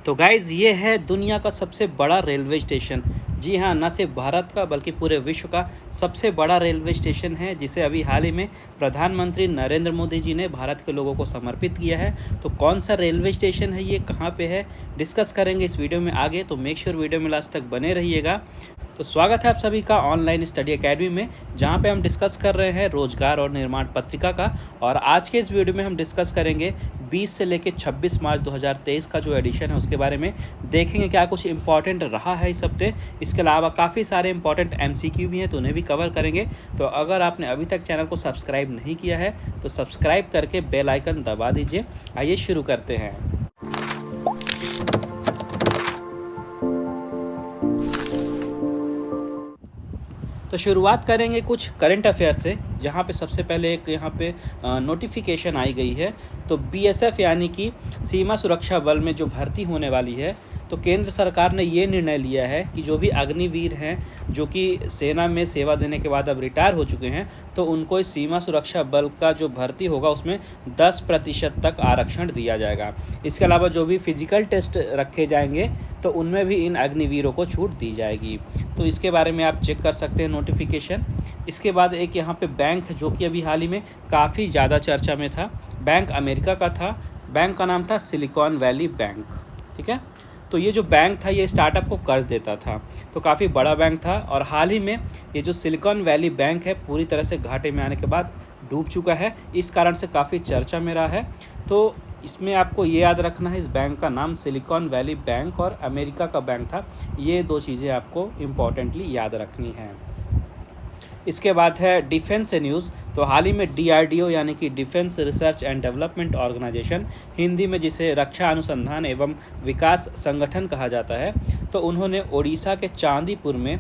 तो गाइज़ ये है दुनिया का सबसे बड़ा रेलवे स्टेशन। जी हाँ, ना सिर्फ भारत का बल्कि पूरे विश्व का सबसे बड़ा रेलवे स्टेशन है, जिसे अभी हाल ही में प्रधानमंत्री नरेंद्र मोदी जी ने भारत के लोगों को समर्पित किया है। तो कौन सा रेलवे स्टेशन है ये, कहाँ पे है, डिस्कस करेंगे इस वीडियो में आगे। तो मेक श्योर वीडियो में लास्ट तक बने रहिएगा। तो स्वागत है आप सभी का ऑनलाइन स्टडी एकेडमी में, जहाँ पे हम डिस्कस कर रहे हैं रोजगार और निर्माण पत्रिका का। और आज के इस वीडियो में हम डिस्कस करेंगे 20 से लेकर 26 मार्च 2023 का जो एडिशन है उसके बारे में। देखेंगे क्या कुछ इंपॉर्टेंट रहा है इस हफ्ते। इसके अलावा काफ़ी सारे इंपॉर्टेंट एमसीक्यू भी हैं, तो उन्हें भी कवर करेंगे। तो अगर आपने अभी तक चैनल को सब्सक्राइब नहीं किया है तो सब्सक्राइब करके बेल आइकन दबा दीजिए। आइए शुरू करते हैं। तो शुरुआत करेंगे कुछ करंट अफेयर से, जहाँ पे सबसे पहले एक यहाँ पे नोटिफिकेशन आई गई है। तो बीएसएफ यानी कि सीमा सुरक्षा बल में जो भर्ती होने वाली है, तो केंद्र सरकार ने ये निर्णय लिया है कि जो भी अग्निवीर हैं, जो कि सेना में सेवा देने के बाद अब रिटायर हो चुके हैं, तो उनको इस सीमा सुरक्षा बल का जो भर्ती होगा उसमें 10% तक आरक्षण दिया जाएगा। इसके अलावा जो भी फिजिकल टेस्ट रखे जाएंगे तो उनमें भी इन अग्निवीरों को छूट दी जाएगी। तो इसके बारे में आप चेक कर सकते हैं नोटिफिकेशन। इसके बाद एक यहाँ पे बैंक, जो कि अभी हाल ही में काफ़ी ज़्यादा चर्चा में था, बैंक अमेरिका का था। बैंक का नाम था सिलिकॉन वैली बैंक। ठीक है, तो ये जो बैंक था ये स्टार्टअप को कर्ज देता था, तो काफ़ी बड़ा बैंक था। और हाल ही में ये जो सिलिकॉन वैली बैंक है पूरी तरह से घाटे में आने के बाद डूब चुका है। इस कारण से काफ़ी चर्चा में रहा है। तो इसमें आपको ये याद रखना है, इस बैंक का नाम सिलिकॉन वैली बैंक और अमेरिका का बैंक था। ये दो चीज़ें आपको इम्पॉर्टेंटली याद रखनी हैं। इसके बाद है डिफेंस से न्यूज़। तो हाल ही में डीआरडीओ यानी कि defence research and development organisation, Hindi में जिसे रक्षा अनुसंधान एवं विकास संगठन कहा जाता है, तो उन्होंने ओडिशा के चांदीपुर में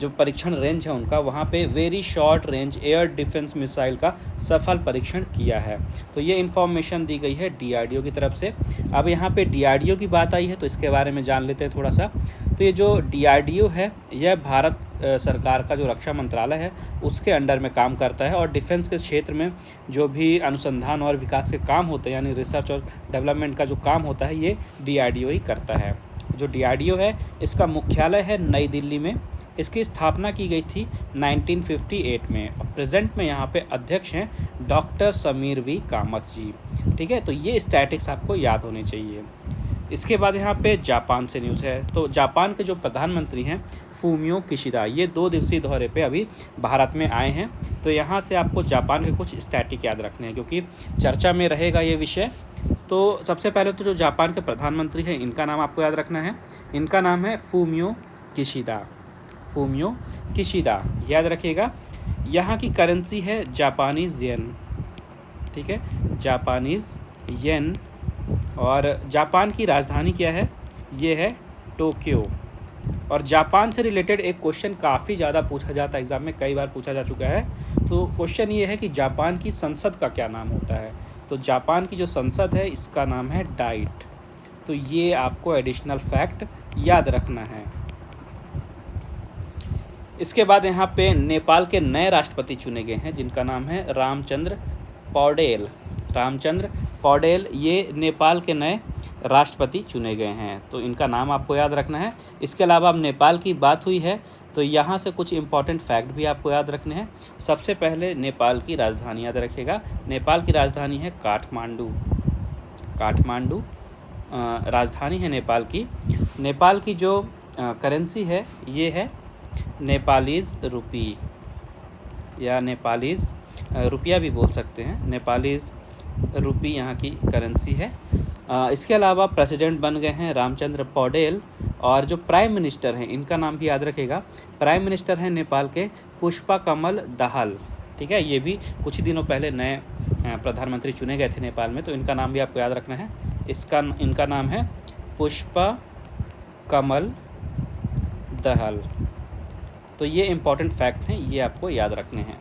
जो परीक्षण रेंज है उनका, वहाँ पे very short range air defence missile का सफल परीक्षण किया है। तो ये इन्फॉर्मेशन दी गई है डीआरडीओ की तरफ से। अब यहाँ पे डीआरडीओ की बात आई है तो इसके बारे में जान लेते हैं थोड़ा सा। तो ये जो डीआरडीओ है यह भारत सरकार का जो रक्षा मंत्रालय है उसके अंडर में काम करता है। और डिफेंस के क्षेत्र में जो भी अनुसंधान और विकास के काम होते हैं, यानी रिसर्च और डेवलपमेंट का जो काम होता है, ये डीआरडीओ ही करता है। जो डीआरडीओ है इसका मुख्यालय है नई दिल्ली में। इसकी स्थापना की गई थी 1958 में। और प्रेजेंट में यहाँ पे अध्यक्ष हैं डॉक्टर समीर वी कामत जी। ठीक है, तो ये स्टैटिक्स आपको याद होने चाहिए। इसके बाद यहाँ पे जापान से न्यूज़ है। तो जापान के जो प्रधानमंत्री हैं फूमियो किशिदा, ये 2 दिवसीय दौरे पे अभी भारत में आए हैं। तो यहाँ से आपको जापान के कुछ स्टैटिक याद रखने हैं, क्योंकि चर्चा में रहेगा ये विषय। तो सबसे पहले तो जो जापान के प्रधानमंत्री हैं इनका नाम आपको याद रखना है। इनका नाम है फूमियो किशिदा। फूमियो किशिदा याद रखिएगा। यहाँ की करेंसी है जापानीज़ येन। ठीक है, जापानीज़ येन। और जापान की राजधानी क्या है, ये है टोक्यो। और जापान से रिलेटेड एक क्वेश्चन काफ़ी ज़्यादा पूछा जाता है, एग्ज़ाम में कई बार पूछा जा चुका है। तो क्वेश्चन ये है कि जापान की संसद का क्या नाम होता है। तो जापान की जो संसद है इसका नाम है डाइट। तो ये आपको एडिशनल फैक्ट याद रखना है। इसके बाद यहाँ पे नेपाल के नए राष्ट्रपति चुने गए हैं, जिनका नाम है रामचंद्र पौडेल। रामचंद्र पौडेल ये नेपाल के नए राष्ट्रपति चुने गए हैं, तो इनका नाम आपको याद रखना है। इसके अलावा अब नेपाल की बात हुई है तो यहाँ से कुछ इंपॉर्टेंट फैक्ट भी आपको याद रखने हैं। सबसे पहले नेपाल की राजधानी याद रखिएगा। नेपाल की राजधानी है काठमांडू। काठमांडू राजधानी है नेपाल की। नेपाल की जो करेंसी है ये है नेपालीज़ रुपी, या नेपालीज़ रुपया भी बोल सकते हैं। नेपालीज़ रुपी यहाँ की करेंसी है। इसके अलावा प्रेसिडेंट बन गए हैं रामचंद्र पौडेल। और जो प्राइम मिनिस्टर हैं इनका नाम भी याद रखेगा। प्राइम मिनिस्टर हैं नेपाल के पुष्पा कमल दाहाल। ठीक है, ये भी कुछ दिनों पहले नए प्रधानमंत्री चुने गए थे नेपाल में, तो इनका नाम भी आपको याद रखना है। इनका नाम है पुष्पा कमल दहल। तो ये इंपॉर्टेंट फैक्ट हैं, ये आपको याद रखने हैं।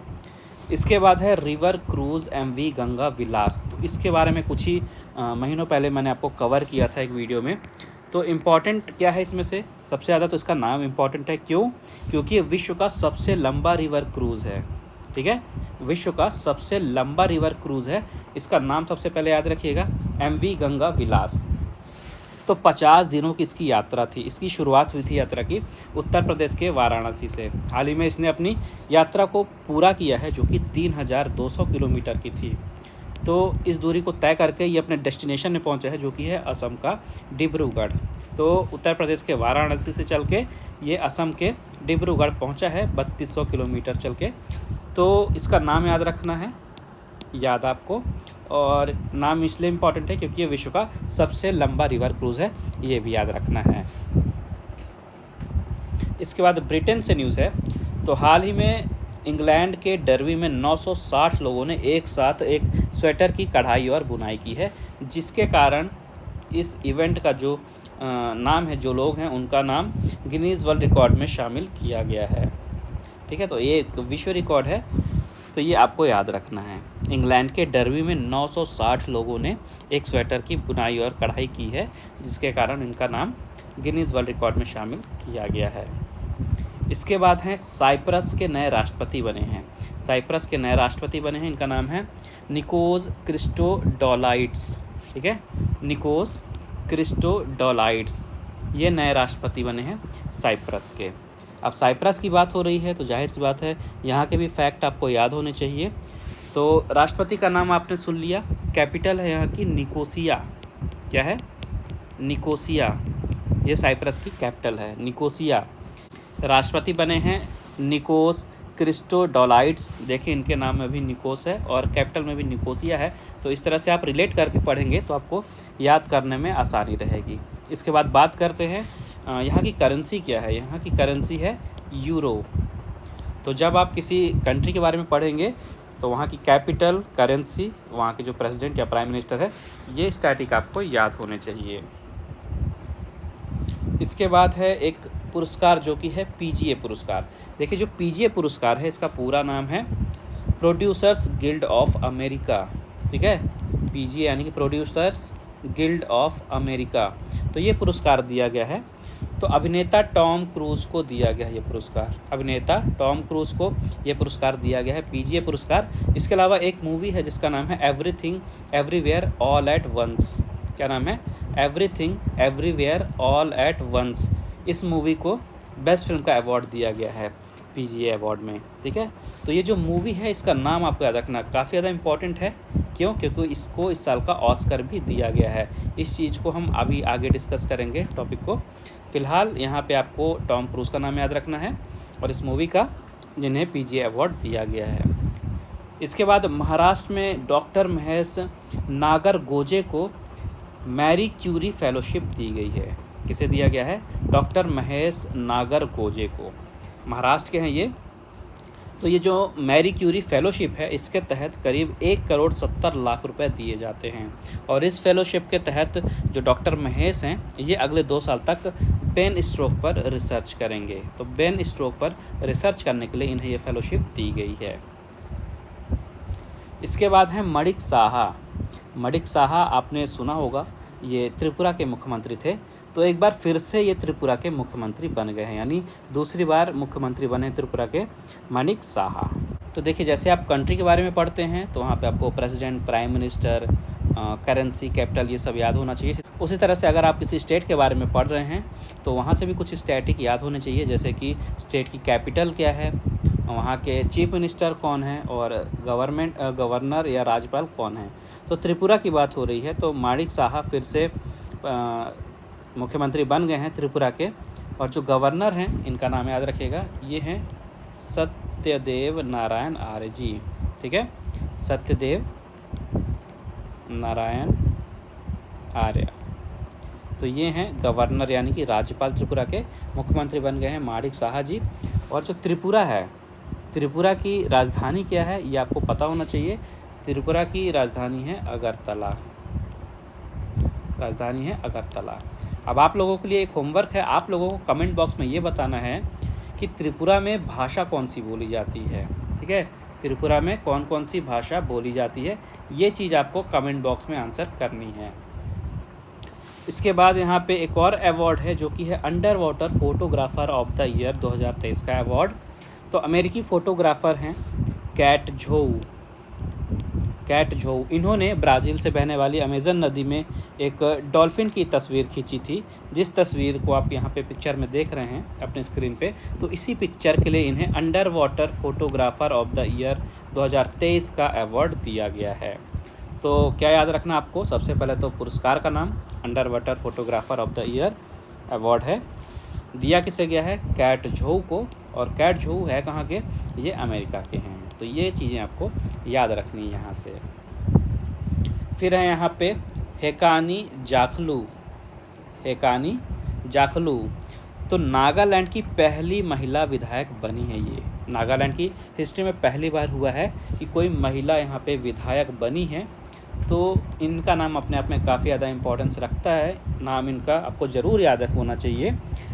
इसके बाद है रिवर क्रूज़ एमवी गंगा विलास। तो इसके बारे में कुछ ही महीनों पहले मैंने आपको कवर किया था एक वीडियो में। तो इम्पॉर्टेंट क्या है इसमें से, सबसे ज़्यादा तो इसका नाम इम्पॉर्टेंट है। क्यों? क्योंकि ये विश्व का सबसे लंबा रिवर क्रूज़ है। ठीक है, विश्व का सबसे लंबा रिवर क्रूज़ है। इसका नाम सबसे पहले याद रखिएगा, एमवी गंगा विलास। तो 50 दिनों की इसकी यात्रा थी। इसकी शुरुआत हुई थी यात्रा की उत्तर प्रदेश के वाराणसी से। हाल ही में इसने अपनी यात्रा को पूरा किया है, जो कि 3200 किलोमीटर की थी। तो इस दूरी को तय करके ये अपने डेस्टिनेशन में पहुंचा है, जो कि है असम का डिब्रूगढ़। तो उत्तर प्रदेश के वाराणसी से चल के ये असम के डिब्रूगढ़ पहुंचा है 3200 किलोमीटर चल के। तो इसका नाम याद रखना है, याद आपको, और नाम इसलिए इम्पॉर्टेंट है क्योंकि ये विश्व का सबसे लंबा रिवर क्रूज़ है, ये भी याद रखना है। इसके बाद ब्रिटेन से न्यूज़ है। तो हाल ही में इंग्लैंड के डर्बी में 960 लोगों ने एक साथ एक स्वेटर की कढ़ाई और बुनाई की है, जिसके कारण इस इवेंट का जो नाम है, जो लोग हैं उनका नाम गिनीज़ वर्ल्ड रिकॉर्ड में शामिल किया गया है। ठीक है, तो ये एक विश्व रिकॉर्ड है, तो ये आपको याद रखना है। इंग्लैंड के डर्बी में 960 लोगों ने एक स्वेटर की बुनाई और कढ़ाई की है, जिसके कारण इनका नाम गिनीज़ वर्ल्ड रिकॉर्ड में शामिल किया गया है। इसके बाद हैं साइप्रस के नए राष्ट्रपति बने हैं। साइप्रस के नए राष्ट्रपति बने हैं, इनका नाम है निकोस क्रिस्टोडोलाइड्स। ठीक है, निकोस क्रिस्टोडोलाइड्स, ये नए राष्ट्रपति बने हैं साइप्रस के। अब साइप्रस की बात हो रही है तो जाहिर सी बात है यहाँ के भी फैक्ट आपको याद होने चाहिए। तो राष्ट्रपति का नाम आपने सुन लिया, कैपिटल है यहाँ की निकोसिया। क्या है? निकोसिया, ये साइप्रस की कैपिटल है, निकोसिया। राष्ट्रपति बने हैं निकोस क्रिस्टोडोलाइड्स। देखिए इनके नाम में भी निकोस है और कैपिटल में भी निकोसिया है, तो इस तरह से आप रिलेट करके पढ़ेंगे तो आपको याद करने में आसानी रहेगी। इसके बाद बात करते हैं यहाँ की करेंसी क्या है। यहाँ की करेंसी है यूरो। तो जब आप किसी कंट्री के बारे में पढ़ेंगे तो वहाँ की कैपिटल, करेंसी, वहाँ के जो प्रेसिडेंट या प्राइम मिनिस्टर है, ये स्टैटिक आपको याद होने चाहिए। इसके बाद है एक पुरस्कार जो कि है पीजीए पुरस्कार। देखिए जो पीजीए पुरस्कार है इसका पूरा नाम है प्रोड्यूसर्स गिल्ड ऑफ अमेरिका। ठीक है, पीजीए यानी कि प्रोड्यूसर्स गिल्ड ऑफ अमेरिका। तो ये पुरस्कार दिया गया है, तो अभिनेता टॉम क्रूज़ को दिया गया है ये पुरस्कार। अभिनेता टॉम क्रूज़ को ये पुरस्कार दिया गया है, पीजीए पुरस्कार। इसके अलावा एक मूवी है जिसका नाम है everything everywhere all at once. क्या नाम है? Everything everywhere all at once. इस मूवी को बेस्ट फिल्म का अवार्ड दिया गया है पीजीए अवार्ड में। ठीक है, तो ये जो मूवी है इसका नाम आपको याद रखना काफ़ी ज़्यादा इम्पॉर्टेंट है। क्यों? क्योंकि इसको इस साल का ऑस्कर भी दिया गया है। इस चीज़ को हम अभी आगे डिस्कस करेंगे टॉपिक को। फ़िलहाल यहाँ पे आपको टॉम क्रूज़ का नाम याद रखना है और इस मूवी का जिन्हें पीजीए अवार्ड दिया गया है। इसके बाद महाराष्ट्र में डॉक्टर महेश नागरगोजे को मैरी क्यूरी फेलोशिप दी गई है। किसे दिया गया है? डॉक्टर महेश नागरगोजे को। महाराष्ट्र के हैं ये। तो ये जो मैरी क्यूरी फेलोशिप है इसके तहत करीब 1,70,00,000 रुपए दिए जाते हैं, और इस फेलोशिप के तहत जो डॉक्टर महेश हैं ये अगले 2 साल तक ब्रेन स्ट्रोक पर रिसर्च करेंगे। तो ब्रेन स्ट्रोक पर रिसर्च करने के लिए इन्हें ये फेलोशिप दी गई है। इसके बाद है मणिक साहा। मणिक साहा आपने सुना होगा, ये त्रिपुरा के मुख्यमंत्री थे। तो एक बार फिर से ये त्रिपुरा के मुख्यमंत्री बन गए हैं, यानी दूसरी बार मुख्यमंत्री बने त्रिपुरा के मणिक साहा। तो देखिए जैसे आप कंट्री के बारे में पढ़ते हैं तो वहाँ पे आपको president, prime minister, currency, capital ये सब याद होना चाहिए। उसी तरह से अगर आप किसी स्टेट के बारे में पढ़ रहे हैं तो वहाँ से भी कुछ स्टैटिक याद होने चाहिए, जैसे कि स्टेट की कैपिटल क्या है, वहाँ के चीफ मिनिस्टर कौन है और गवर्नर या राज्यपाल कौन है। तो त्रिपुरा की बात हो रही है, तो मणिक साहा फिर से मुख्यमंत्री बन गए हैं त्रिपुरा के, और जो गवर्नर हैं इनका नाम याद रखिएगा, ये हैं सत्यदेव नारायण आर्य जी। ठीक है, सत्यदेव नारायण आर्य। तो ये हैं गवर्नर यानी कि राज्यपाल त्रिपुरा के, मुख्यमंत्री बन गए हैं मणिक साहा जी। और जो त्रिपुरा है, त्रिपुरा की राजधानी क्या है ये आपको पता होना चाहिए। त्रिपुरा की राजधानी है अगरतला। राजधानी है अगरतला। अब आप लोगों के लिए एक होमवर्क है, आप लोगों को कमेंट बॉक्स में ये बताना है कि त्रिपुरा में भाषा कौन सी बोली जाती है। ठीक है, त्रिपुरा में कौन कौन सी भाषा बोली जाती है, ये चीज़ आपको कमेंट बॉक्स में आंसर करनी है। इसके बाद यहाँ पे एक और अवार्ड है जो कि है under water photographer of the year 2023 का अवार्ड। तो अमेरिकी फ़ोटोग्राफ़र हैं कैट झोऊ। कैट झो, इन्होंने ब्राज़ील से बहने वाली अमेज़न नदी में एक डॉल्फिन की तस्वीर खींची थी, जिस तस्वीर को आप यहाँ पे पिक्चर में देख रहे हैं अपने स्क्रीन पे। तो इसी पिक्चर के लिए इन्हें under water photographer of the year 2023 का अवार्ड दिया गया है। तो क्या याद रखना आपको, सबसे पहले तो पुरस्कार का नाम under water photographer of the year award है, दिया किसे गया है, कैट झो को। और कैट झो है कहाँ के, ये अमेरिका के हैं। तो ये चीज़ें आपको याद रखनी है यहाँ से। फिर है यहाँ पे हेकानी जाखलू। हेकानी जाखलू तो नागालैंड की पहली महिला विधायक बनी है। ये नागालैंड की हिस्ट्री में पहली बार हुआ है कि कोई महिला यहाँ पे विधायक बनी है। तो इनका नाम अपने आप में काफ़ी ज़्यादा इम्पोर्टेंस रखता है। नाम इनका आपको ज़रूर याद होना चाहिए,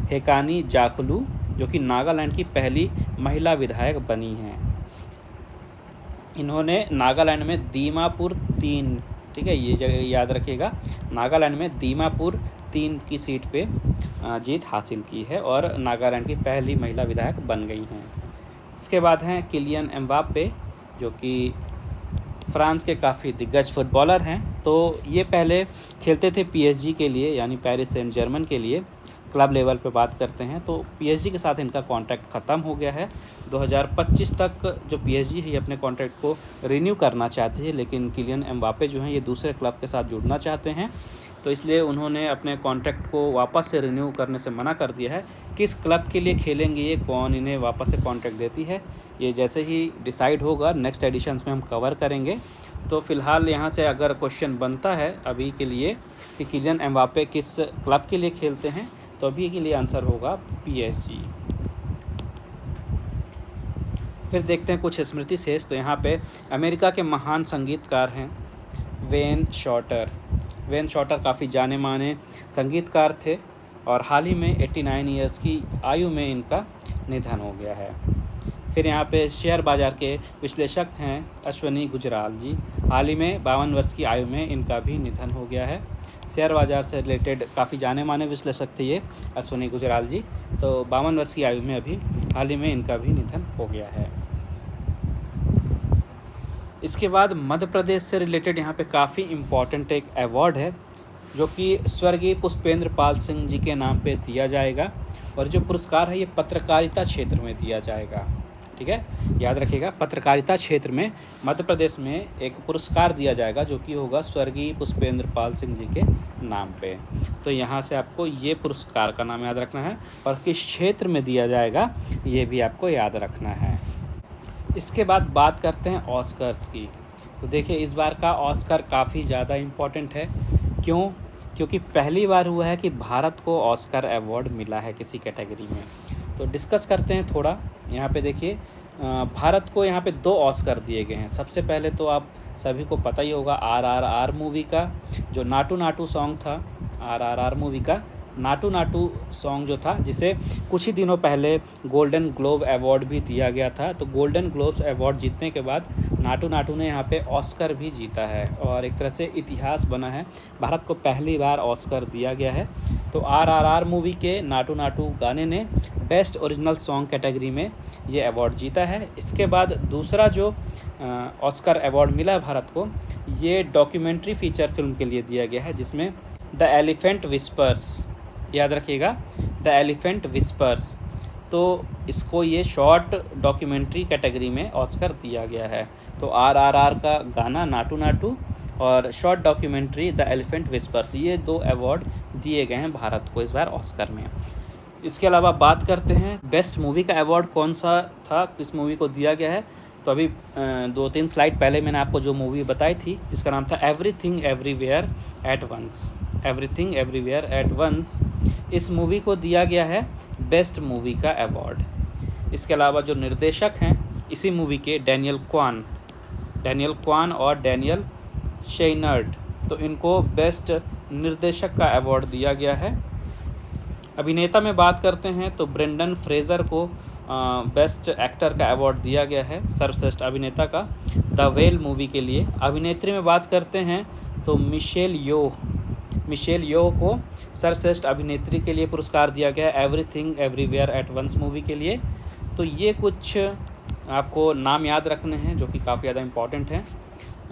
हेकानी जाखलू, जो कि नागालैंड की पहली महिला विधायक बनी हैं। इन्होंने नागालैंड में दीमापुर 3, ठीक है, ये जगह याद रखिएगा, नागालैंड में दीमापुर 3 की सीट पे जीत हासिल की है और नागालैंड की पहली महिला विधायक बन गई हैं। इसके बाद हैं किलियन एम्बाप्पे, जो कि फ्रांस के काफ़ी दिग्गज फुटबॉलर हैं। तो ये पहले खेलते थे पीएसजी के लिए, यानी पेरिस सेंट जर्मन के लिए, क्लब लेवल पे बात करते हैं। तो पीएसजी के साथ इनका कॉन्ट्रैक्ट ख़त्म हो गया है। 2025 तक जो पीएसजी है ये अपने कॉन्ट्रैक्ट को रिन्यू करना चाहती है, लेकिन किलियन एम्बाप्पे जो हैं ये दूसरे क्लब के साथ जुड़ना चाहते हैं। तो इसलिए उन्होंने अपने कॉन्ट्रैक्ट को वापस से रिन्यू करने से मना कर दिया है। किस क्लब के लिए खेलेंगे ये, कौन इन्हें वापस से कॉन्ट्रैक्ट देती है, ये जैसे ही डिसाइड होगा नेक्स्ट एडिशंस में हम कवर करेंगे। तो फ़िलहाल यहाँ से अगर क्वेश्चन बनता है अभी के लिए कि किलियन एम्बाप्पे किस क्लब के लिए खेलते हैं, तो अभी के लिए आंसर होगा पीएसजी। फिर देखते हैं कुछ स्मृति शेष। तो यहाँ पे अमेरिका के महान संगीतकार हैं वेन शॉर्टर। वेन शॉर्टर काफ़ी जाने माने संगीतकार थे और हाल ही में 89 ईयर्स की आयु में इनका निधन हो गया है। फिर यहाँ पे शेयर बाज़ार के विश्लेषक हैं अश्वनी गुजराल जी। हाल ही में 52 वर्ष की आयु में इनका भी निधन हो गया है। शेयर बाज़ार से रिलेटेड काफ़ी जाने माने विश्लेषक थे ये अश्वनी गुजराल जी। तो 52 वर्ष की आयु में अभी हाल ही में इनका भी निधन हो गया है। इसके बाद मध्य प्रदेश से रिलेटेड यहाँ पे काफ़ी इम्पॉर्टेंट एक अवार्ड है, जो कि स्वर्गीय पुष्पेंद्र पाल सिंह जी के नाम पे दिया जाएगा। और जो पुरस्कार है ये पत्रकारिता क्षेत्र में दिया जाएगा, ठीक है, याद रखिएगा। पत्रकारिता क्षेत्र में मध्य प्रदेश में एक पुरस्कार दिया जाएगा, जो कि होगा स्वर्गीय पुष्पेंद्र पाल सिंह जी के नाम पे। तो यहाँ से आपको ये पुरस्कार का नाम याद रखना है और किस क्षेत्र में दिया जाएगा ये भी आपको याद रखना है। इसके बाद बात करते हैं ऑस्कर्स की। तो देखिए इस बार का ऑस्कर काफ़ी ज़्यादा इम्पोर्टेंट है। क्यों? क्योंकि पहली बार हुआ है कि भारत को ऑस्कर अवार्ड मिला है किसी कैटेगरी में। तो डिस्कस करते हैं थोड़ा। यहाँ पे देखिए भारत को यहाँ पे 2 ऑस्कर दिए गए हैं। सबसे पहले तो आप सभी को पता ही होगा आरआरआर मूवी का जो नाटू नाटू सॉन्ग था, आरआरआर मूवी का नाटू नाटू सॉन्ग जो था, जिसे कुछ ही दिनों पहले गोल्डन ग्लोब अवार्ड भी दिया गया था। तो गोल्डन ग्लोब्स अवार्ड जीतने के बाद नाटू नाटू ने यहाँ पे ऑस्कर भी जीता है और एक तरह से इतिहास बना है। भारत को पहली बार ऑस्कर दिया गया है। तो आरआरआर मूवी के नाटू नाटू गाने ने बेस्ट ओरिजिनल सॉन्ग कैटेगरी में ये अवार्ड जीता है। इसके बाद दूसरा जो ऑस्कर अवार्ड मिला भारत को, ये डॉक्यूमेंट्री फीचर फिल्म के लिए दिया गया है, जिसमें द एलिफेंट विस्पर्स, याद रखिएगा, द एलिफेंट विस्पर्स। तो इसको ये शॉर्ट डॉक्यूमेंट्री कैटेगरी में ऑस्कर दिया गया है। तो आरआरआर का गाना नाटू नाटू और short documentary the elephant whispers, ये 2 अवार्ड दिए गए हैं भारत को इस बार ऑस्कर में। इसके अलावा बात करते हैं बेस्ट मूवी का अवार्ड कौन सा था, किस मूवी को दिया गया है। तो अभी 2-3 स्लाइड पहले मैंने आपको जो मूवी बताई थी, इसका नाम था everything everywhere at once. Everything everywhere at once, इस मूवी को दिया गया है बेस्ट मूवी का अवार्ड। इसके अलावा जो निर्देशक हैं इसी मूवी के डैनियल क्वान और डैनियल शेनर्ड, तो इनको बेस्ट निर्देशक का अवार्ड दिया गया है। अभिनेता में बात करते हैं तो ब्रेंडन फ्रेजर को बेस्ट एक्टर का अवार्ड दिया गया है, सर्वश्रेष्ठ अभिनेता का, द वेल मूवी के लिए। अभिनेत्री में बात करते हैं तो मिशेल योह को सर्वश्रेष्ठ अभिनेत्री के लिए पुरस्कार दिया गया है everything everywhere at once movie के लिए। तो ये कुछ आपको नाम याद रखने हैं जो कि काफ़ी ज़्यादा इम्पॉर्टेंट हैं।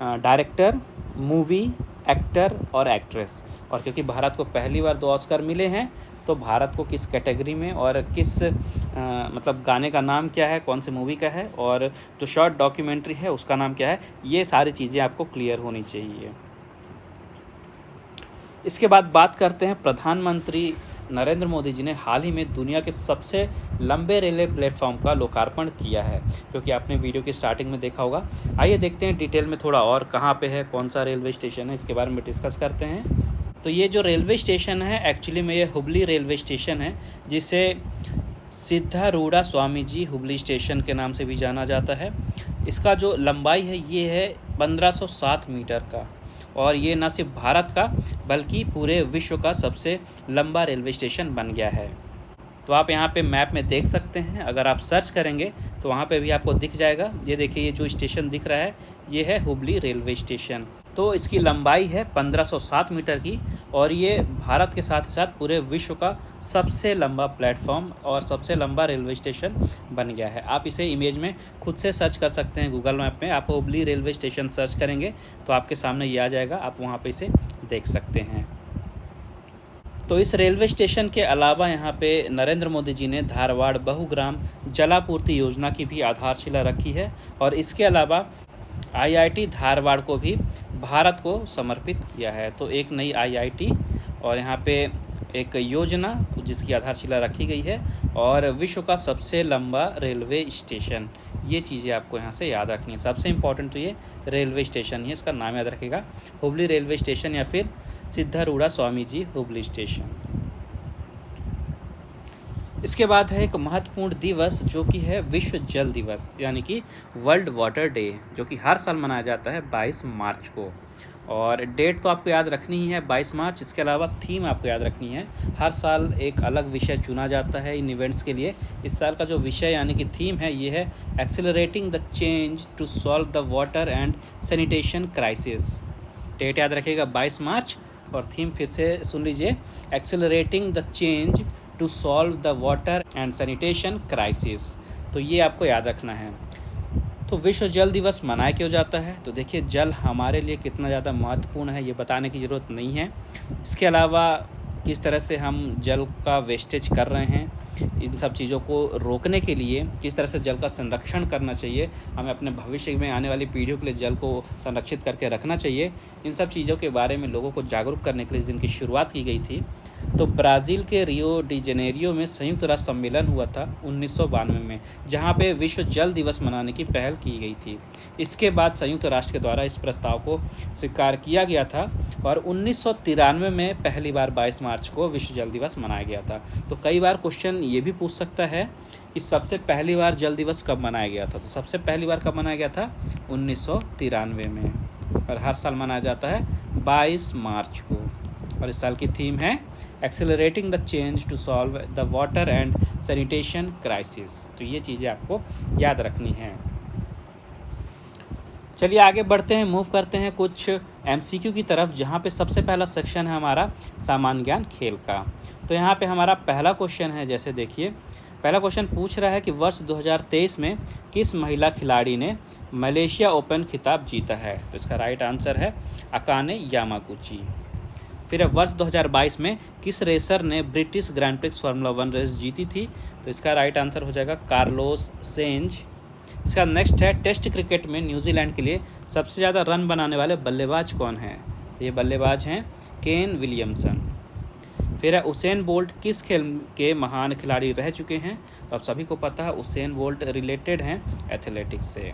डायरेक्टर, मूवी, एक्टर और एक्ट्रेस। और क्योंकि भारत को पहली बार 2 ऑस्कर मिले हैं, तो भारत को किस कैटेगरी में और किस मतलब गाने का नाम क्या है, कौन सी मूवी का है, और जो शॉर्ट डॉक्यूमेंट्री है उसका नाम क्या है, ये सारी चीज़ें आपको क्लियर होनी चाहिए। इसके बाद बात करते हैं, प्रधानमंत्री नरेंद्र मोदी जी ने हाल ही में दुनिया के सबसे लंबे रेलवे प्लेटफॉर्म का लोकार्पण किया है, क्योंकि आपने वीडियो की स्टार्टिंग में देखा होगा। आइए देखते हैं डिटेल में थोड़ा, और कहाँ पे है, कौन सा रेलवे स्टेशन है, इसके बारे में डिस्कस करते हैं। तो ये जो रेलवे स्टेशन है, एक्चुअली में ये हुबली रेलवे स्टेशन है, जिसे सिद्धारूढ़ा स्वामी जी हुबली स्टेशन के नाम से भी जाना जाता है। इसका जो लंबाई है ये है 1507 मीटर का, और ये न सिर्फ भारत का बल्कि पूरे विश्व का सबसे लंबा रेलवे स्टेशन बन गया है। तो आप यहाँ पे मैप में देख सकते हैं, अगर आप सर्च करेंगे तो वहाँ पे भी आपको दिख जाएगा। ये देखिए, ये जो स्टेशन दिख रहा है ये है हुबली रेलवे स्टेशन। तो इसकी लंबाई है 1507 मीटर की, और ये भारत के साथ ही साथ पूरे विश्व का सबसे लंबा प्लेटफॉर्म और सबसे लंबा रेलवे स्टेशन बन गया है। आप इसे इमेज में खुद से सर्च कर सकते हैं, गूगल मैप में आप हुबली रेलवे स्टेशन सर्च करेंगे तो आपके सामने ये आ जाएगा, आप वहाँ पे इसे देख सकते हैं। तो इस रेलवे स्टेशन के अलावा यहाँ पे नरेंद्र मोदी जी ने धारवाड़ बहुग्राम जलापूर्ति योजना की भी आधारशिला रखी है, और इसके अलावा IIT धारवाड़ को भी भारत को समर्पित किया है। तो एक नई IIT और यहाँ पे एक योजना जिसकी आधारशिला रखी गई है, और विश्व का सबसे लंबा रेलवे स्टेशन, ये चीज़ें आपको यहाँ से याद रखनी है। सबसे इम्पोर्टेंट तो ये रेलवे स्टेशन है, इसका नाम याद रखेगा, हुबली रेलवे स्टेशन या फिर सिद्धारूढ़ा स्वामी जी हुबली स्टेशन। इसके बाद है एक महत्वपूर्ण दिवस जो कि है विश्व जल दिवस, यानी कि वर्ल्ड वाटर डे, जो कि हर साल मनाया जाता है 22 मार्च को। और डेट तो आपको याद रखनी ही है 22 मार्च। इसके अलावा थीम आपको याद रखनी है, हर साल एक अलग विषय चुना जाता है इन इवेंट्स के लिए। इस साल का जो विषय यानी कि थीम है ये है accelerating the change to solve the water and sanitation crisis. Date याद रखिएगा 22 मार्च, और थीम फिर से सुन लीजिए, accelerating the change to solve the water and sanitation crisis. तो ये आपको याद रखना है। तो विश्व जल दिवस मनाया क्यों जाता है? तो देखिए, जल हमारे लिए कितना ज़्यादा महत्वपूर्ण है ये बताने की ज़रूरत नहीं है। इसके अलावा किस तरह से हम जल का वेस्टेज कर रहे हैं, इन सब चीज़ों को रोकने के लिए किस तरह से जल का संरक्षण करना चाहिए, हमें अपने भविष्य में आने वाली पीढ़ियों के लिए जल को संरक्षित करके रखना चाहिए, इन सब चीज़ों के बारे में लोगों को जागरूक करने के लिए इस दिन की शुरुआत की गई थी। तो ब्राज़ील के रियो डी जेनेरियो में संयुक्त राष्ट्र सम्मेलन हुआ था 1992 में, जहां पे विश्व जल दिवस मनाने की पहल की गई थी। इसके बाद संयुक्त राष्ट्र के द्वारा इस प्रस्ताव को स्वीकार किया गया था, और 1993 में पहली बार 22 मार्च को विश्व जल दिवस मनाया गया था। तो कई बार क्वेश्चन ये भी पूछ सकता है कि सबसे पहली बार जल दिवस कब मनाया गया था? तो सबसे पहली बार कब मनाया गया था? 1993 में, और हर साल मनाया जाता है 22 मार्च को। और इस साल की थीम है accelerating the change to solve the water and sanitation crisis. तो ये चीज़ें आपको याद रखनी हैं। चलिए आगे बढ़ते हैं, मूव करते हैं कुछ MCQ की तरफ, जहाँ पे सबसे पहला सेक्शन है हमारा सामान्य ज्ञान खेल का। तो यहाँ पे हमारा पहला क्वेश्चन है, जैसे देखिए पहला क्वेश्चन पूछ रहा है कि वर्ष 2023 में किस महिला खिलाड़ी ने मलेशिया ओपन खिताब जीता है? तो इसका राइट आंसर है अकाने यामागुची। फिर वर्ष 2022 में किस रेसर ने British Grand Prix formula 1 race जीती थी? तो इसका राइट आंसर हो जाएगा कार्लोस सेंज। इसका नेक्स्ट है, टेस्ट क्रिकेट में न्यूजीलैंड के लिए सबसे ज़्यादा रन बनाने वाले बल्लेबाज कौन हैं? तो ये बल्लेबाज हैं केन विलियमसन। फिर है, उसेन बोल्ट किस खेल के महान खिलाड़ी रह चुके हैं? तो आप सभी को पता है उसेन बोल्ट रिलेटेड हैं एथलेटिक्स से।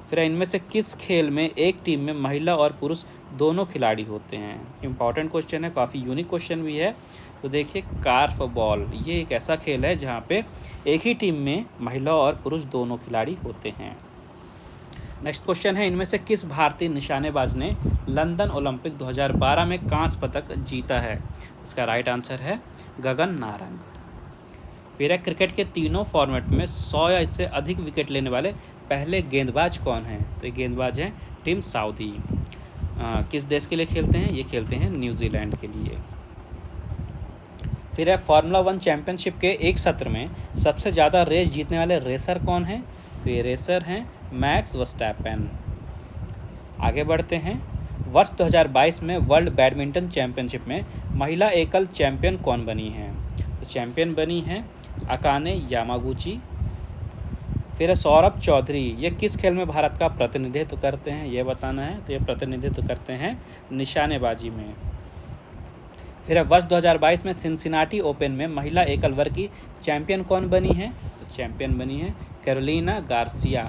फिर इनमें से किस खेल में एक टीम में महिला और पुरुष दोनों खिलाड़ी होते हैं? इंपॉर्टेंट क्वेश्चन है, काफ़ी यूनिक क्वेश्चन भी है। तो देखिए कार्फ बॉल, ये एक ऐसा खेल है जहाँ पे एक ही टीम में महिला और पुरुष दोनों खिलाड़ी होते हैं। नेक्स्ट क्वेश्चन है, इनमें से किस भारतीय निशानेबाज ने लंदन ओलंपिक 2012 में कांस्य पदक जीता है? इसका राइट आंसर है गगन नारंग। फिर है, क्रिकेट के तीनों फॉर्मेट में 100 या इससे अधिक विकेट लेने वाले पहले गेंदबाज कौन हैं? तो ये गेंदबाज हैं टिम साउदी। किस देश के लिए खेलते हैं? ये खेलते हैं न्यूजीलैंड के लिए। फिर है, फार्मूला 1 चैंपियनशिप के एक सत्र में सबसे ज़्यादा रेस जीतने वाले रेसर कौन हैं? तो ये रेसर हैं मैक्स वर्स्टैपेन। आगे बढ़ते हैं। वर्ष 2022 में वर्ल्ड बैडमिंटन चैंपियनशिप में महिला एकल चैंपियन कौन बनी है? तो चैंपियन बनी है अकाने यामागुची। फिर है सौरभ चौधरी, ये किस खेल में भारत का प्रतिनिधित्व करते हैं, ये बताना है। तो ये प्रतिनिधित्व करते हैं निशानेबाजी में। फिर है वर्ष 2022 में सिनसिनाटी ओपन में महिला एकल वर्ग की चैंपियन कौन बनी है? तो चैंपियन बनी है कैरोलिना गार्सिया।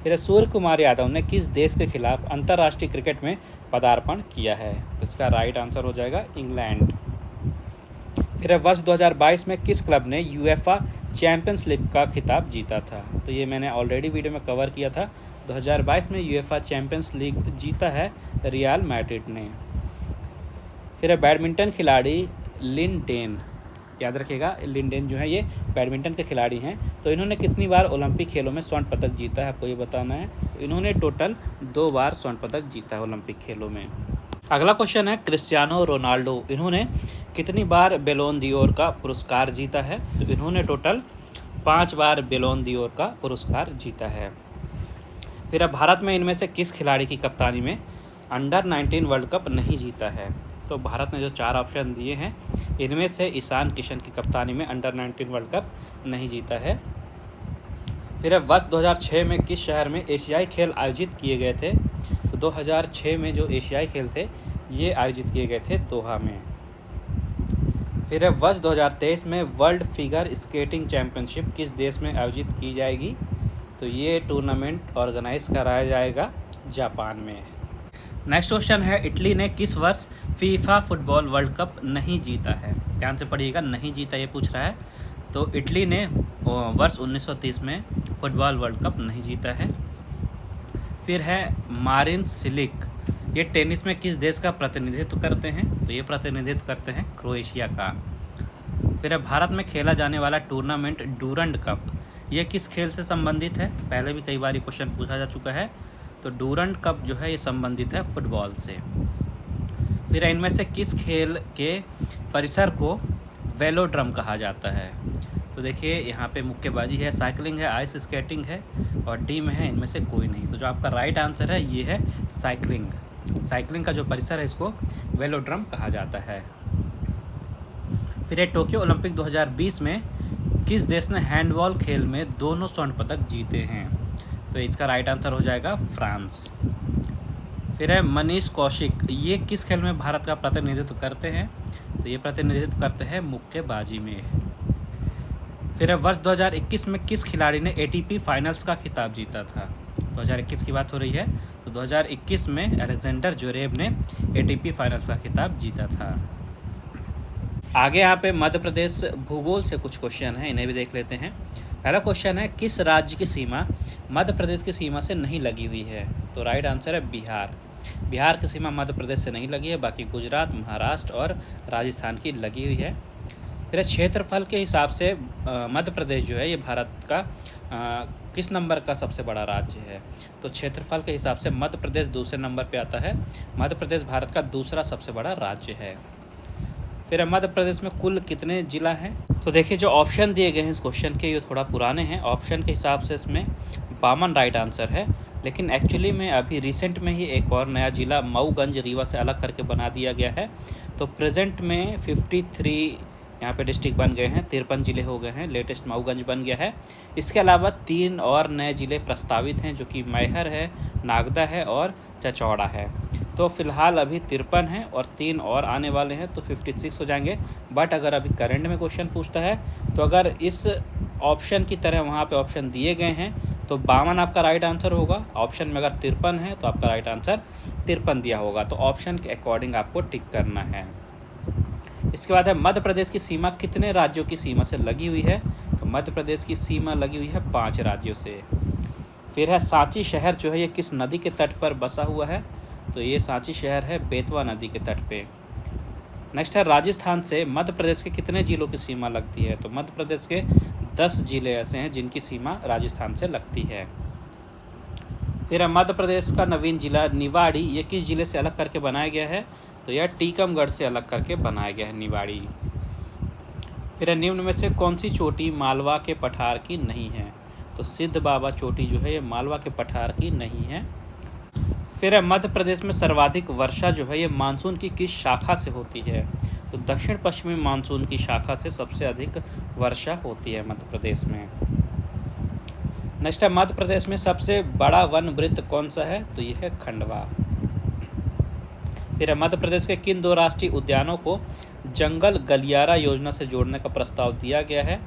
फिर है सूर्य कुमार यादव ने किस देश के खिलाफ अंतर्राष्ट्रीय क्रिकेट में पदार्पण किया है? तो इसका राइट आंसर हो जाएगा इंग्लैंड। फिर है वर्ष 2022 में किस क्लब ने यूएफा चैंपियंस लीग का खिताब जीता था? तो ये मैंने ऑलरेडी वीडियो में कवर किया था। 2022 में यूएफा चैंपियंस लीग जीता है रियल मैड्रिड ने। फिर है बैडमिंटन खिलाड़ी लिन डेन, याद रखिएगा लिन डेन जो है ये बैडमिंटन के खिलाड़ी हैं। तो इन्होंने कितनी बार ओलंपिक खेलों में स्वर्ण पदक जीता है, आपको ये बताना है। तो इन्होंने टोटल 2 बार स्वर्ण पदक जीता है ओलंपिक खेलों में। अगला क्वेश्चन है क्रिस्टियानो रोनाल्डो, इन्होंने कितनी बार बैलोन d'Or का पुरस्कार जीता है? तो इन्होंने टोटल 5 बार बैलोन d'Or का पुरस्कार जीता है। फिर अब भारत में इनमें से किस खिलाड़ी की कप्तानी में अंडर-19 वर्ल्ड कप नहीं जीता है? तो भारत ने जो 4 ऑप्शन दिए हैं इनमें से ईशान किशन की कप्तानी में अंडर-19 वर्ल्ड कप नहीं जीता है। फिर अब वर्ष 2006 में किस शहर में एशियाई खेल आयोजित किए गए थे? तो 2006 में जो एशियाई खेल थे ये आयोजित किए गए थे दोहा में। फिर अब वर्ष 2023 में वर्ल्ड फिगर स्केटिंग चैंपियनशिप किस देश में आयोजित की जाएगी? तो ये टूर्नामेंट ऑर्गेनाइज कराया जाएगा जापान में। नेक्स्ट क्वेश्चन है इटली ने किस वर्ष फीफा फुटबॉल वर्ल्ड कप नहीं जीता है? ध्यान से पढ़िएगा, नहीं जीता ये पूछ रहा है। तो इटली ने वर्ष 1930 में फुटबॉल वर्ल्ड कप नहीं जीता है। फिर है मारिन सिलिक, ये टेनिस में किस देश का प्रतिनिधित्व करते हैं? तो ये प्रतिनिधित्व करते हैं क्रोएशिया का। फिर है भारत में खेला जाने वाला टूर्नामेंट डूरंड कप, ये किस खेल से संबंधित है? पहले भी कई बार ये क्वेश्चन पूछा जा चुका है। तो डूरंड कप जो है ये संबंधित है फुटबॉल से। फिर इनमें से किस खेल के परिसर को वेलोड्रम कहा जाता है? तो देखिए यहाँ पे मुक्केबाजी है, साइकिलिंग है, आइस स्केटिंग है और डी में है इनमें से कोई नहीं। तो जो आपका राइट आंसर है ये है साइकिलिंग। साइकिलिंग का जो परिसर है इसको वेलोड्रम कहा जाता है। फिर ये टोक्यो ओलंपिक 2020 में किस देश ने हैंडबॉल खेल में दोनों स्वर्ण पदक जीते हैं? तो इसका राइट आंसर हो जाएगा फ्रांस। फिर है मनीष कौशिक, ये किस खेल में भारत का प्रतिनिधित्व करते हैं? तो ये प्रतिनिधित्व करते हैं मुक्केबाजी में। फिर है वर्ष 2021 में किस खिलाड़ी ने ATP फाइनल्स का खिताब जीता था? 2021 की बात हो रही है। तो 2021 में अलेक्जेंडर ज्वेरेव ने ATP फाइनल्स का खिताब जीता था। आगे यहाँ पे मध्य प्रदेश भूगोल से कुछ क्वेश्चन हैं, इन्हें भी देख लेते हैं। पहला क्वेश्चन है किस राज्य की सीमा मध्य प्रदेश की सीमा से नहीं लगी हुई है? तो राइट आंसर है बिहार। बिहार की सीमा मध्य प्रदेश से नहीं लगी है, बाकी गुजरात, महाराष्ट्र और राजस्थान की लगी हुई है। फिर क्षेत्रफल के हिसाब से मध्य प्रदेश जो है ये भारत का किस नंबर का सबसे बड़ा राज्य है? तो क्षेत्रफल के हिसाब से मध्य प्रदेश दूसरे नंबर पे आता है। मध्य प्रदेश भारत का दूसरा सबसे बड़ा राज्य है। फिर मध्य प्रदेश में कुल कितने ज़िला हैं? तो देखिए जो ऑप्शन दिए गए हैं इस क्वेश्चन के ये थोड़ा पुराने हैं। ऑप्शन के हिसाब से इसमें 52 राइट आंसर है, लेकिन एक्चुअली में अभी रिसेंट में ही एक और नया ज़िला मऊगंज रीवा से अलग करके बना दिया गया है। तो प्रेजेंट में 53 यहाँ पे डिस्ट्रिक्ट बन गए हैं, 53 ज़िले हो गए हैं। लेटेस्ट मऊगंज बन गया है। इसके अलावा 3 और नए ज़िले प्रस्तावित हैं जो कि मैहर है, नागदा है और चचौड़ा है। तो फिलहाल अभी 53 हैं और 3 और आने वाले हैं तो 56 हो जाएंगे। बट अगर अभी करंट में क्वेश्चन पूछता है तो अगर इस ऑप्शन की तरह वहाँ पे ऑप्शन दिए गए हैं तो 52 आपका राइट आंसर होगा। ऑप्शन में अगर 53 है तो आपका राइट आंसर 53 दिया होगा। तो ऑप्शन के अकॉर्डिंग आपको टिक करना है। इसके बाद है मध्य प्रदेश की सीमा कितने राज्यों की सीमा से लगी हुई है? तो मध्य प्रदेश की सीमा लगी हुई है 5 राज्यों से। फिर है सांची शहर जो है ये किस नदी के तट पर बसा हुआ है? तो ये सांची शहर है बेतवा नदी के तट पे। नेक्स्ट है राजस्थान से मध्य प्रदेश के कितने जिलों की सीमा लगती है? तो मध्य प्रदेश के 10 जिले ऐसे हैं जिनकी सीमा राजस्थान से लगती है। फिर है मध्य प्रदेश का नवीन जिला निवाड़ी, ये किस जिले से अलग करके बनाया गया है? तो यह टीकमगढ़ से अलग करके बनाया गया है निवाड़ी। फिर निम्न में से कौन सी चोटी मालवा के पठार की नहीं है? तो सिद्ध बाबा चोटी जो है ये मालवा के पठार की नहीं है। फिर है मध्य प्रदेश में सर्वाधिक वर्षा जो है ये मानसून की किस शाखा से होती है? तो दक्षिण पश्चिमी मानसून की शाखा से सबसे अधिक वर्षा होती है मध्य प्रदेश में। नेक्स्ट है मध्य प्रदेश में सबसे बड़ा वन वृत्त कौन सा है? तो यह है खंडवा। फिर है मध्य प्रदेश के किन 2 राष्ट्रीय उद्यानों को जंगल गलियारा योजना से जोड़ने का प्रस्ताव दिया गया है?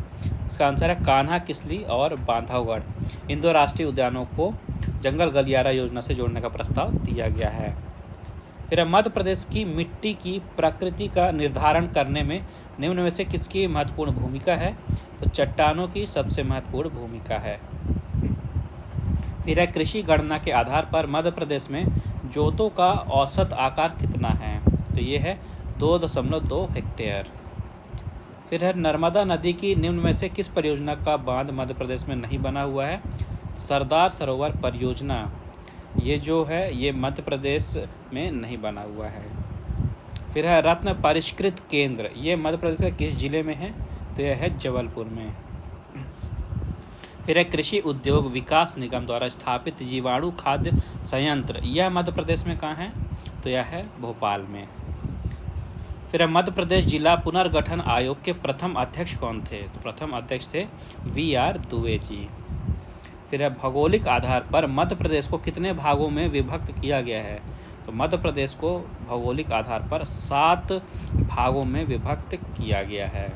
इसका आंसर है कान्हा किसली और बांधवगढ़। इन 2 राष्ट्रीय उद्यानों को जंगल गलियारा योजना से जोड़ने का प्रस्ताव दिया गया है। फिर मध्य प्रदेश की मिट्टी की प्रकृति का निर्धारण करने में निम्न में से किसकी महत्वपूर्ण भूमिका है? तो चट्टानों की सबसे महत्वपूर्ण भूमिका है। फिर है कृषि गणना के आधार पर मध्य प्रदेश में जोतों का औसत आकार कितना है? तो ये है 2.2 हेक्टेयर। फिर है नर्मदा नदी की निम्न में से किस परियोजना का बांध मध्य प्रदेश में नहीं बना हुआ है? सरदार सरोवर परियोजना ये जो है ये मध्य प्रदेश में नहीं बना हुआ है। फिर है रत्न परिष्कृत केंद्र, ये मध्य प्रदेश के किस जिले में है? तो यह है जबलपुर में। फिर है कृषि उद्योग विकास निगम द्वारा स्थापित जीवाणु खाद्य संयंत्र, यह मध्य प्रदेश में कहाँ है? तो यह है भोपाल में। फिर है मध्य प्रदेश जिला पुनर्गठन आयोग के प्रथम अध्यक्ष कौन थे? तो प्रथम अध्यक्ष थे VR दुबे जी। फिर है भौगोलिक आधार पर मध्य प्रदेश को कितने भागों में विभक्त किया गया है? तो मध्य प्रदेश को भौगोलिक आधार पर 7 भागों में विभक्त किया गया है।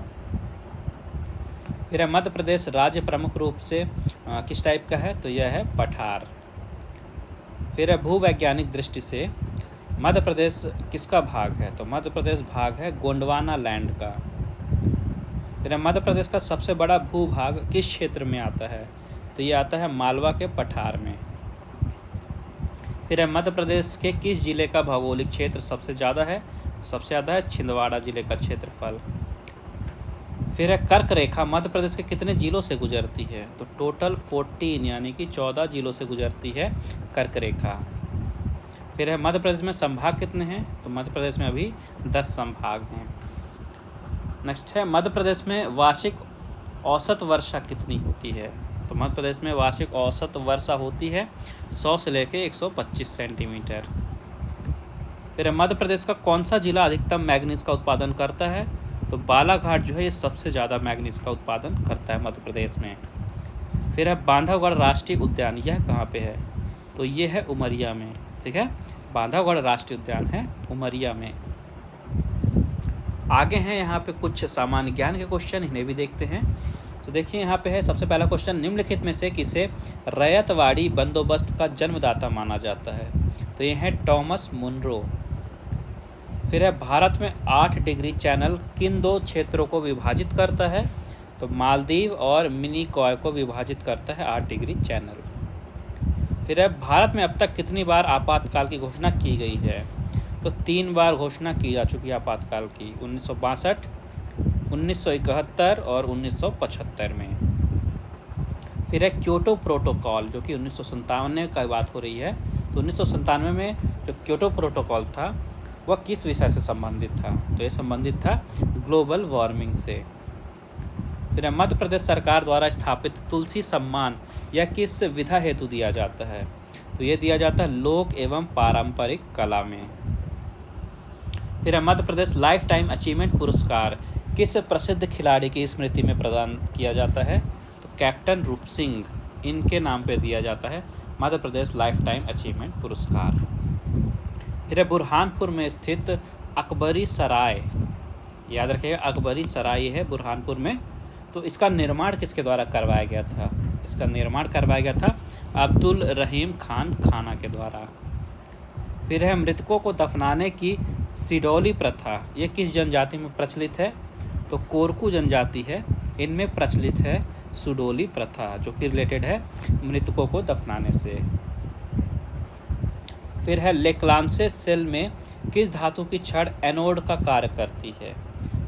फिर है मध्य प्रदेश राज्य प्रमुख रूप से किस टाइप का है? तो यह है पठार। फिर है भूवैज्ञानिक दृष्टि से मध्य प्रदेश किसका भाग है? तो मध्य प्रदेश भाग है गोंडवाना लैंड का। फिर मध्य प्रदेश का सबसे बड़ा भूभाग किस क्षेत्र में आता है? तो ये आता है मालवा के पठार में। फिर मध्य प्रदेश के किस जिले का भौगोलिक क्षेत्र सबसे ज़्यादा है? सबसे ज़्यादा है छिंदवाड़ा जिले का क्षेत्रफल। फिर है कर्क रेखा मध्य प्रदेश के कितने जिलों से गुजरती है? तो टोटल 14 यानी कि 14 जिलों से गुजरती है कर्क रेखा। फिर है मध्य प्रदेश में संभाग कितने हैं? तो मध्य प्रदेश में अभी 10 संभाग हैं। नेक्स्ट है मध्य प्रदेश में वार्षिक औसत वर्षा कितनी होती है? तो मध्य प्रदेश में वार्षिक औसत वर्षा होती है 100 से लेकर 125 सेंटीमीटर। फिर मध्य प्रदेश का कौन सा जिला अधिकतम मैग्नीज का उत्पादन करता है? तो बालाघाट जो है ये सबसे ज़्यादा मैग्नीज का उत्पादन करता है मध्य प्रदेश में। फिर है बांधवगढ़ राष्ट्रीय उद्यान, यह कहाँ पे है? तो ये है उमरिया में। ठीक है, बांधवगढ़ राष्ट्रीय उद्यान है उमरिया में। आगे हैं यहाँ पे कुछ सामान्य ज्ञान के क्वेश्चन, इन्हें भी देखते हैं। तो देखिए यहाँ पे है सबसे पहला क्वेश्चन, निम्नलिखित में से किसे रैयतवाड़ी बंदोबस्त का जन्मदाता माना जाता है? तो ये है टॉमस मुनरो। फिर है भारत में 8 डिग्री चैनल किन 2 क्षेत्रों को विभाजित करता है? तो मालदीव और मिनिकॉय को विभाजित करता है 8 डिग्री चैनल। फिर है भारत में अब तक कितनी बार आपातकाल की घोषणा की गई है? तो 3 बार घोषणा की जा चुकी है आपातकाल की, 1962, 1971 और 1975 में। फिर है क्योटो प्रोटोकॉल जो कि 1997 का बात हो रही है। तो 1997 में जो क्योटो प्रोटोकॉल था वह किस विषय से संबंधित था? तो ये संबंधित था ग्लोबल वार्मिंग से। फिर मध्य प्रदेश सरकार द्वारा स्थापित तुलसी सम्मान यह किस विधा हेतु दिया जाता है? तो ये दिया जाता है लोक एवं पारंपरिक कला में। फिर Madhya Pradesh life time achievement पुरस्कार किस प्रसिद्ध खिलाड़ी की स्मृति में प्रदान किया जाता है? तो कैप्टन रूप सिंह, इनके नाम पे दिया जाता है Madhya Pradesh life time achievement पुरस्कार। फिर बुरहानपुर में स्थित अकबरी सराय, याद रखिएगा अकबरी सराय है बुरहानपुर में। तो इसका निर्माण किसके द्वारा करवाया गया था? इसका निर्माण करवाया गया था अब्दुल रहीम खान खाना के द्वारा। फिर है मृतकों को दफनाने की सिडौली प्रथा, ये किस जनजाति में प्रचलित है? तो कोरकू जनजाति है, इनमें प्रचलित है सुडोली प्रथा जो कि रिलेटेड है मृतकों को दफनाने से। फिर है लेक्लांसे सेल में किस धातु की छड़ एनोड का कार्य करती है?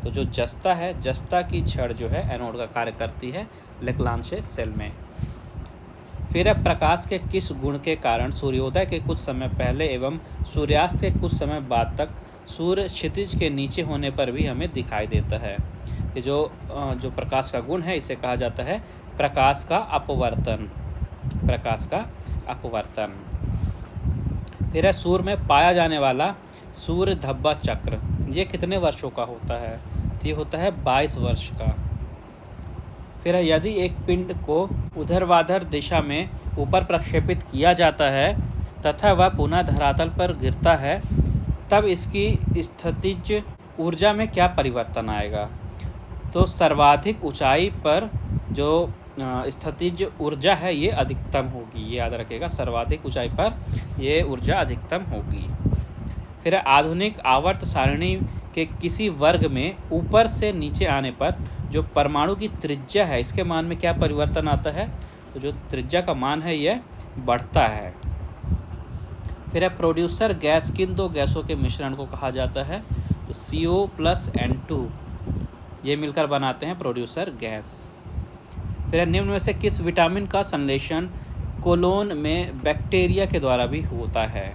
तो जो जस्ता है, जस्ता की छड़ जो है एनोड का कार्य करती है लेक्लांसे सेल में। फिर है प्रकाश के किस गुण के कारण सूर्योदय के कुछ समय पहले एवं सूर्यास्त के कुछ समय बाद तक सूर्य क्षितिज के नीचे होने पर भी हमें दिखाई देता है? कि जो प्रकाश का गुण है इसे कहा जाता है प्रकाश का अपवर्तन, प्रकाश का अपवर्तन। फिर है सूर्य में पाया जाने वाला सूर्य धब्बा चक्र, ये कितने वर्षों का होता है? तो ये होता है 22 वर्ष का। फिर है यदि एक पिंड को ऊर्ध्वाधर दिशा में ऊपर प्रक्षेपित किया जाता है तथा वह पुनः धरातल पर गिरता है, तब इसकी स्थितिज ऊर्जा में क्या परिवर्तन आएगा? तो सर्वाधिक ऊंचाई पर जो स्थितिज ऊर्जा है ये अधिकतम होगी, ये याद रखिएगा, सर्वाधिक ऊंचाई पर ये ऊर्जा अधिकतम होगी। फिर आधुनिक आवर्त सारणी के किसी वर्ग में ऊपर से नीचे आने पर जो परमाणु की त्रिज्या है इसके मान में क्या परिवर्तन आता है? तो जो त्रिज्या का मान है यह बढ़ता है। फिर है प्रोड्यूसर गैस किन दो गैसों के मिश्रण को कहा जाता है? तो CO प्लस N2 ये मिलकर बनाते हैं प्रोड्यूसर गैस। फिर निम्न में से किस विटामिन का संश्लेषण कोलोन में बैक्टीरिया के द्वारा भी होता है?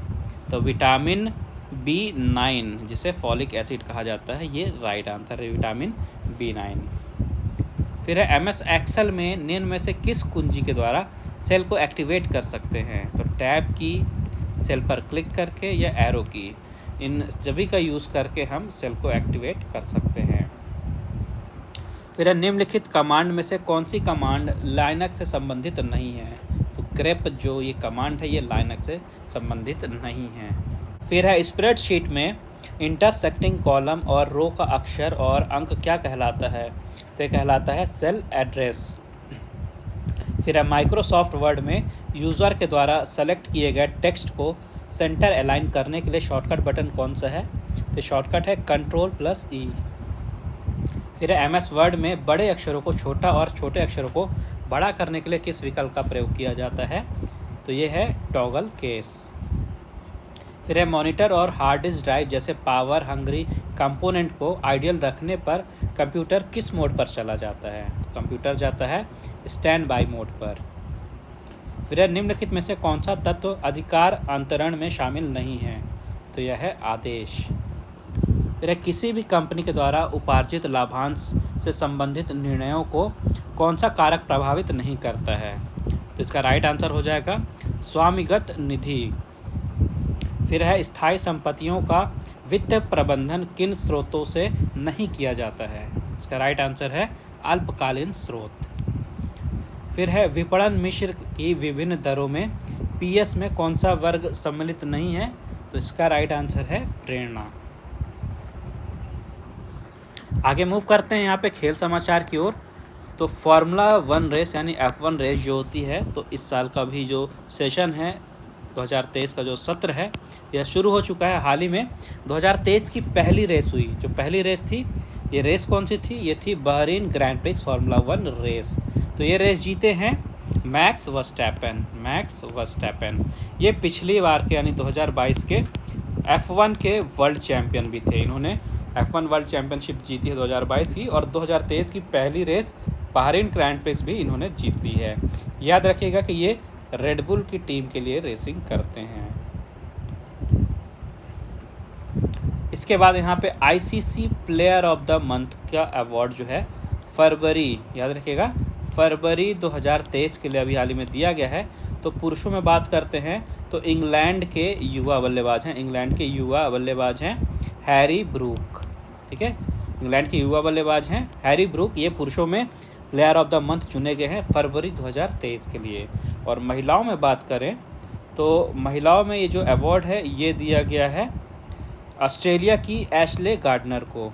तो विटामिन B9 जिसे फॉलिक एसिड कहा जाता है, ये राइट आंसर है, विटामिन B9। फिर है MS एक्सेल में निम्न में से किस कुंजी के द्वारा सेल को एक्टिवेट कर सकते हैं? तो टैब की, सेल पर क्लिक करके या एरो की, इन सभी का यूज़ करके हम सेल को एक्टिवेट कर सकते हैं। फिर निम्नलिखित कमांड में से कौन सी कमांड लाइनक्स से संबंधित नहीं है? तो ग्रेप जो ये कमांड है ये लाइनक्स से संबंधित नहीं है। फिर है स्प्रेडशीट में इंटरसेक्टिंग कॉलम और रो का अक्षर और अंक क्या कहलाता है? तो कहलाता है सेल एड्रेस। फिर है माइक्रोसॉफ्ट वर्ड में यूज़र के द्वारा सेलेक्ट किए गए टेक्स्ट को सेंटर अलाइन करने के लिए शॉर्टकट बटन कौन सा है? तो शॉर्टकट है Ctrl+E। फिर है MS वर्ड में बड़े अक्षरों को छोटा और छोटे अक्षरों को बड़ा करने के लिए किस विकल्प का प्रयोग किया जाता है? तो ये है टॉगल केस। फिर है मॉनिटर और हार्ड डिस्क ड्राइव जैसे पावर हंग्री कंपोनेंट को आइडियल रखने पर कंप्यूटर किस मोड पर चला जाता है? तो कंप्यूटर जाता है स्टैंड बाय मोड पर। फिर निम्नलिखित में से कौन सा तत्व अधिकार अंतरण में शामिल नहीं है? तो यह है आदेश। फिर किसी भी कंपनी के द्वारा उपार्जित लाभांश से संबंधित निर्णयों को कौन सा कारक प्रभावित नहीं करता है? तो इसका राइट आंसर हो जाएगा स्वामिगत निधि। फिर है स्थायी संपत्तियों का वित्त प्रबंधन किन स्रोतों से नहीं किया जाता है? इसका राइट आंसर है अल्पकालीन स्रोत। फिर है विपणन मिश्र की विभिन्न दरों में PS में कौन सा वर्ग सम्मिलित नहीं है? तो इसका राइट आंसर है प्रेरणा। आगे मूव करते हैं यहाँ पे खेल समाचार की ओर। तो फार्मूला 1 रेस यानी F1 रेस जो होती है, तो इस साल का भी जो सेशन है 2023 का जो सत्र है यह शुरू हो चुका है। हाल ही में 2023 की पहली रेस हुई। जो पहली रेस थी, ये रेस कौन सी थी? ये थी Bahrain Grand Prix formula 1 race. तो ये रेस जीते हैं मैक्स वर्स्टैपेन। ये पिछली बार के यानी 2022 के F1 के वर्ल्ड चैम्पियन भी थे। इन्होंने F1 वर्ल्ड चैम्पियनशिप जीती है 2022 की, और 2023 की पहली रेस बहरीन ग्रैंड प्रिक्स भी इन्होंने जीत ली है। याद रखिएगा कि ये रेडबुल की टीम के लिए रेसिंग करते हैं। इसके बाद यहाँ पे ICC player of the month का अवार्ड जो है फरवरी, याद रखिएगा, फरवरी 2023 के लिए अभी हाल ही में दिया गया है। तो पुरुषों में बात करते हैं तो इंग्लैंड के युवा बल्लेबाज हैं हैरी ब्रूक। ठीक है, इंग्लैंड के युवा बल्लेबाज हैं हैरी ब्रूक। ये पुरुषों में प्लेयर ऑफ द मंथ चुने गए हैं फरवरी 2023 के लिए। और महिलाओं में बात करें तो महिलाओं में ये जो अवार्ड है ये दिया गया है ऑस्ट्रेलिया की एशले गार्डनर को।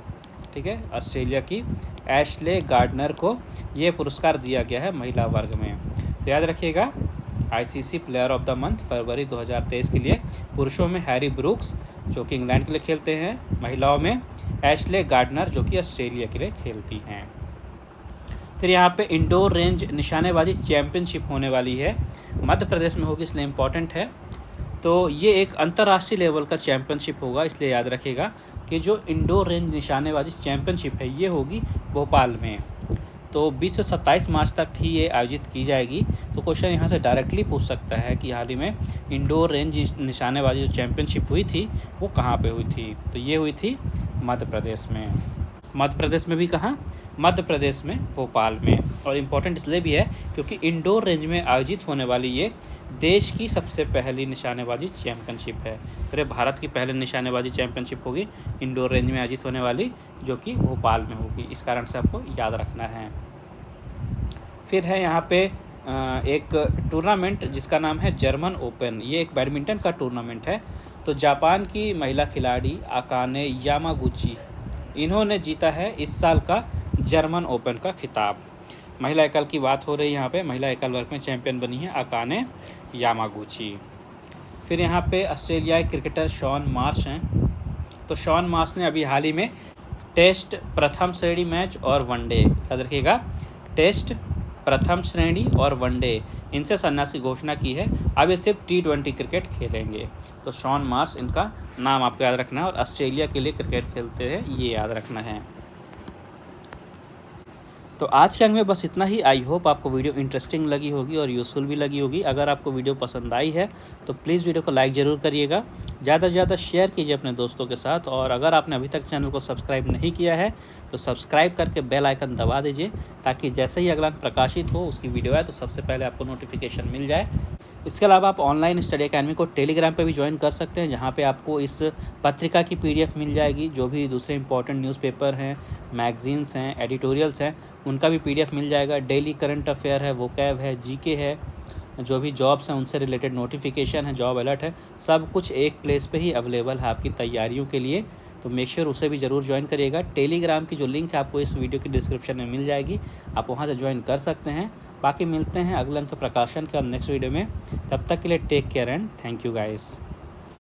ठीक है, ऑस्ट्रेलिया की एशले गार्डनर को ये पुरस्कार दिया गया है महिला वर्ग में। तो याद रखिएगा ICC player of the month फरवरी 2023 के लिए पुरुषों में हैरी ब्रूक्स जो कि इंग्लैंड के लिए खेलते हैं, महिलाओं में एशले गार्डनर जो कि ऑस्ट्रेलिया के लिए खेलती हैं। फिर यहाँ पे इंडोर रेंज निशानेबाजी चैम्पियनशिप होने वाली है, मध्य प्रदेश में होगी, इसलिए इम्पॉर्टेंट है। तो ये एक अंतर्राष्ट्रीय लेवल का चैम्पियनशिप होगा, इसलिए याद रखिएगा कि जो इंडोर रेंज निशानेबाजी चैम्पियनशिप है ये होगी भोपाल में। तो 20 से 27 मार्च तक ही ये आयोजित की जाएगी। तो क्वेश्चन यहाँ से डायरेक्टली पूछ सकता है कि हाल ही में इंडोर रेंज निशानेबाजी जो चैम्पियनशिप हुई थी वो कहाँ पे हुई थी? तो ये हुई थी मध्य प्रदेश में। मध्य प्रदेश में भी कहाँ? मध्य प्रदेश में भोपाल में। और इम्पोर्टेंट इसलिए भी है क्योंकि इंडोर रेंज में आयोजित होने वाली ये देश की सबसे पहली निशानेबाजी चैम्पियनशिप है। फिर भारत की पहली निशानेबाजी चैम्पियनशिप होगी इंडोर रेंज में आयोजित होने वाली, जो कि भोपाल में होगी। इस कारण से आपको याद रखना है। फिर है यहाँ पे एक टूर्नामेंट जिसका नाम है जर्मन ओपन। ये एक बैडमिंटन का टूर्नामेंट है। तो जापान की महिला खिलाड़ी अकाने यामागुची, इन्होंने जीता है इस साल का जर्मन ओपन का खिताब। महिला एकल की बात हो रही है यहाँ पे, महिला एकल वर्ग में चैंपियन बनी है अकाने यामागुची। फिर यहाँ पे ऑस्ट्रेलियाई क्रिकेटर शॉन मार्श हैं। तो शॉन मार्श ने अभी हाल ही में टेस्ट प्रथम श्रेणी मैच और वनडे, याद रखिएगा, टेस्ट प्रथम श्रेणी और वनडे, इनसे संन्यास की घोषणा की है। अब ये सिर्फ T20 क्रिकेट खेलेंगे। तो शॉन मार्श इनका नाम आपको याद रखना है, और ऑस्ट्रेलिया के लिए क्रिकेट खेलते हैं, ये याद रखना है। तो आज के अंक में बस इतना ही। आई होप आपको वीडियो इंटरेस्टिंग लगी होगी और यूज़फुल भी लगी होगी। अगर आपको वीडियो पसंद आई है तो प्लीज़ वीडियो को लाइक ज़रूर करिएगा, ज़्यादा से ज़्यादा शेयर कीजिए अपने दोस्तों के साथ, और अगर आपने अभी तक चैनल को सब्सक्राइब नहीं किया है तो सब्सक्राइब करके बेल आइकन दबा दीजिए, ताकि जैसे ही अगला प्रकाशित हो उसकी वीडियो आए तो सबसे पहले आपको नोटिफिकेशन मिल जाए। इसके अलावा आप ऑनलाइन स्टडी अकेडमी को टेलीग्राम पे भी ज्वाइन कर सकते हैं, जहाँ पे आपको इस पत्रिका की PDF मिल जाएगी। जो भी दूसरे इंपॉर्टेंट न्यूज़पेपर हैं, मैगजीन्स हैं, एडिटोरियल्स हैं, उनका भी PDF मिल जाएगा। डेली करंट अफेयर है, वोकैब है, GK है, जो भी जॉब्स हैं उनसे रिलेटेड नोटिफिकेशन है, जॉब अलर्ट है, सब कुछ एक प्लेस पे ही अवेलेबल है आपकी तैयारियों के लिए। तो मेक श्योर उसे भी ज़रूर ज्वाइन करिएगा। टेलीग्राम की जो लिंक है आपको इस वीडियो की डिस्क्रिप्शन में मिल जाएगी, आप वहाँ से ज्वाइन कर सकते हैं। बाकी मिलते हैं अगले अंक प्रकाशन के नेक्स्ट वीडियो में। तब तक के लिए take care and thank you guys.